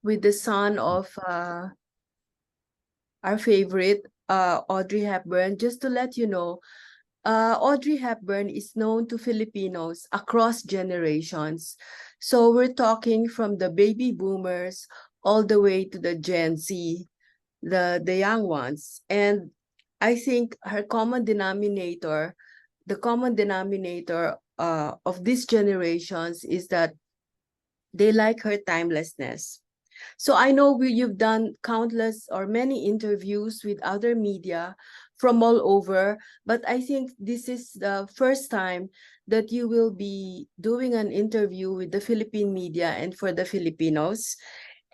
with the son of our favorite, Audrey Hepburn. Just to let you know, Audrey Hepburn is known to Filipinos across generations. So we're talking from the baby boomers all the way to the Gen Z, the young ones. And I think her common denominator, the common denominator of these generations is that they like her timelessness. So I know you've done countless or many interviews with other media from all over, but I think this is the first time that you will be doing an interview with the Philippine media and for the Filipinos.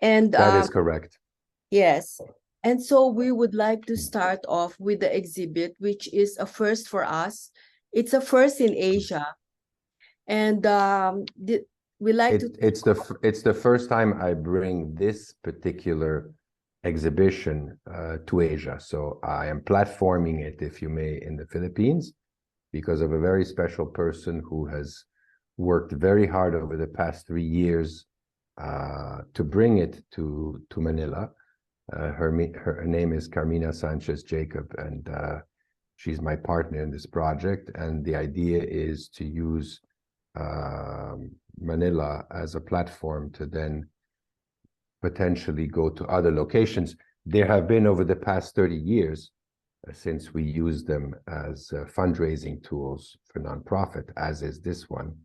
And That is correct. yes. And so we would like to start off with the exhibit, which is a first for us. It's a first in Asia. And we like to It's the first time I bring this particular exhibition to Asia. So I am platforming it, if you may, in the Philippines because of a very special person who has worked very hard over the past 3 years to bring it to Manila. Her name is Carmina Sanchez Jacob, and she's my partner in this project. And the idea is to use Manila as a platform to then potentially go to other locations. There have been, over the past 30 years, since we use them as fundraising tools for nonprofit, as is this one,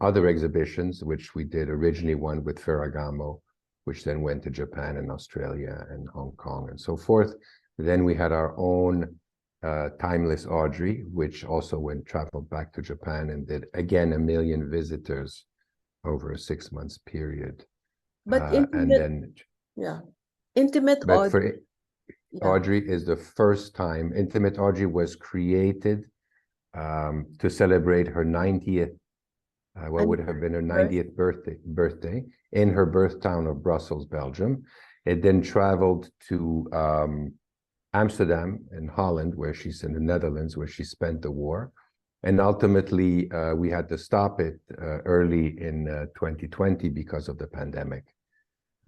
other exhibitions, which we did originally, one with Ferragamo, which then went to Japan and Australia and Hong Kong and so forth. Then we had our own Timeless Audrey, which also traveled back to Japan and did, again, 1 million visitors over a 6 months period. But Intimate But Audrey. for Audrey is the first time. Intimate Audrey was created to celebrate her 90th, what would have been her 90th birthday in her birth town of Brussels, Belgium. It then traveled to Amsterdam in Holland, where she's in the Netherlands, where she spent the war. And ultimately, we had to stop it early in 2020 because of the pandemic.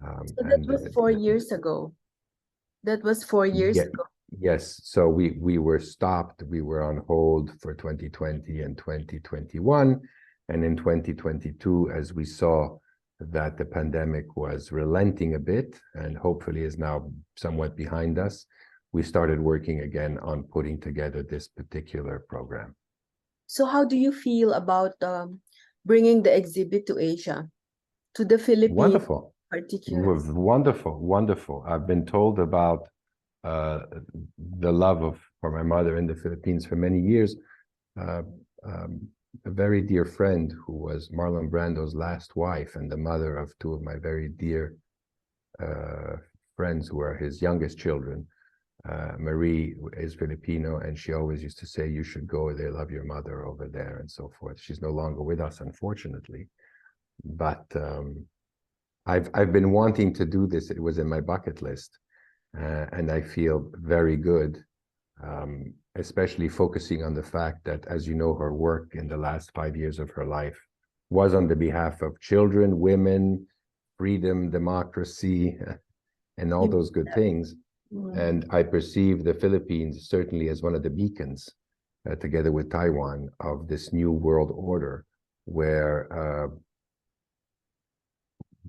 So that was 4 years ago. That was 4 years ago. Yes. So we were stopped. We were on hold for 2020 and 2021. And in 2022, as we saw that the pandemic was relenting a bit and hopefully is now somewhat behind us, we started working again on putting together this particular program. So how do you feel about bringing the exhibit to Asia, to the Philippines? Wonderful. Particularly. Wonderful, wonderful. I've been told about the love for my mother in the Philippines for many years. A very dear friend who was Marlon Brando's last wife and the mother of two of my very dear friends who are his youngest children. Marie is Filipino, and she always used to say, you should go, they love your mother over there, and so forth. She's no longer with us, unfortunately. But I've been wanting to do this. It was in my bucket list. And I feel very good, especially focusing on the fact that, as you know, her work in the last 5 years of her life was on the behalf of children, women, freedom, democracy, and all those good things. And I perceive the Philippines certainly as one of the beacons, together with Taiwan, of this new world order, where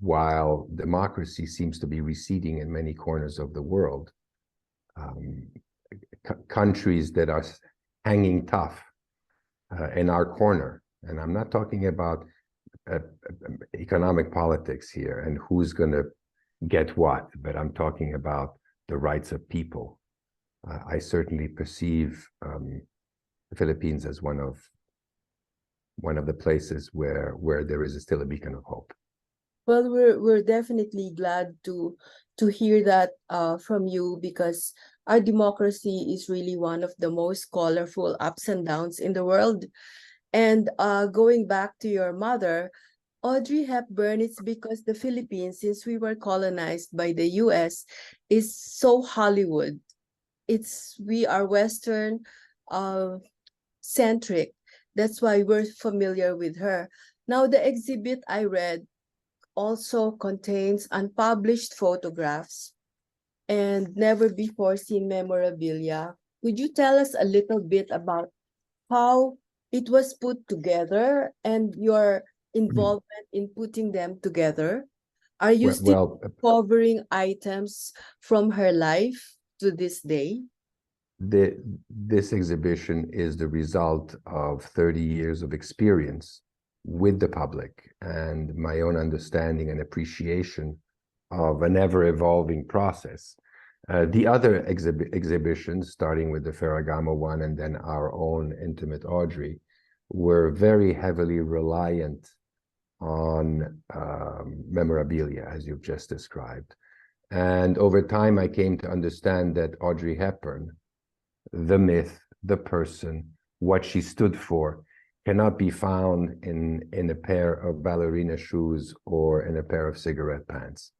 while democracy seems to be receding in many corners of the world, countries that are hanging tough in our corner, and I'm not talking about economic politics here and who's going to get what, but I'm talking about the rights of people. I certainly perceive the Philippines as one of the places where there is still a beacon of hope. Well, we're definitely glad to hear that from you, because our democracy is really one of the most colorful ups and downs in the world. And going back to your mother, Audrey Hepburn, it's because the Philippines, since we were colonized by the US, is so Hollywood. We are Western centric. That's why we're familiar with her. Now, the exhibit I read also contains unpublished photographs and never before seen memorabilia. Could you tell us a little bit about how it was put together and your involvement in putting them together? Are you Well, still well, covering items from her life to this day? this exhibition is the result of 30 years of experience with the public and my own understanding and appreciation of an ever-evolving process. The other exhibitions, starting with the Ferragamo one and then our own Intimate Audrey, were very heavily reliant on memorabilia, as you've just described. And over time, I came to understand that Audrey Hepburn, the myth, the person, what she stood for, cannot be found in a pair of ballerina shoes or in a pair of cigarette pants.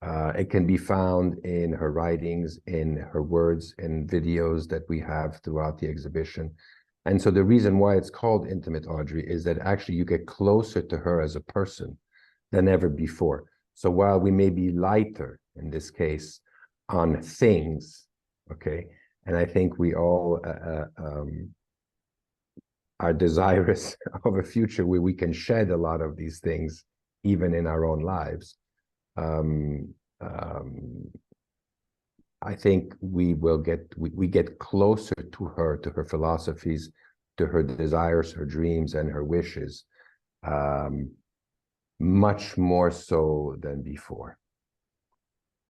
It can be found in her writings, in her words, in videos that we have throughout the exhibition. And so the reason why it's called Intimate Audrey is that actually you get closer to her as a person than ever before. So while we may be lighter, in this case, on things, okay, and I think we all are desirous of a future where we can shed a lot of these things, even in our own lives. I think we get closer to her philosophies, to her desires, her dreams, and her wishes, much more so than before.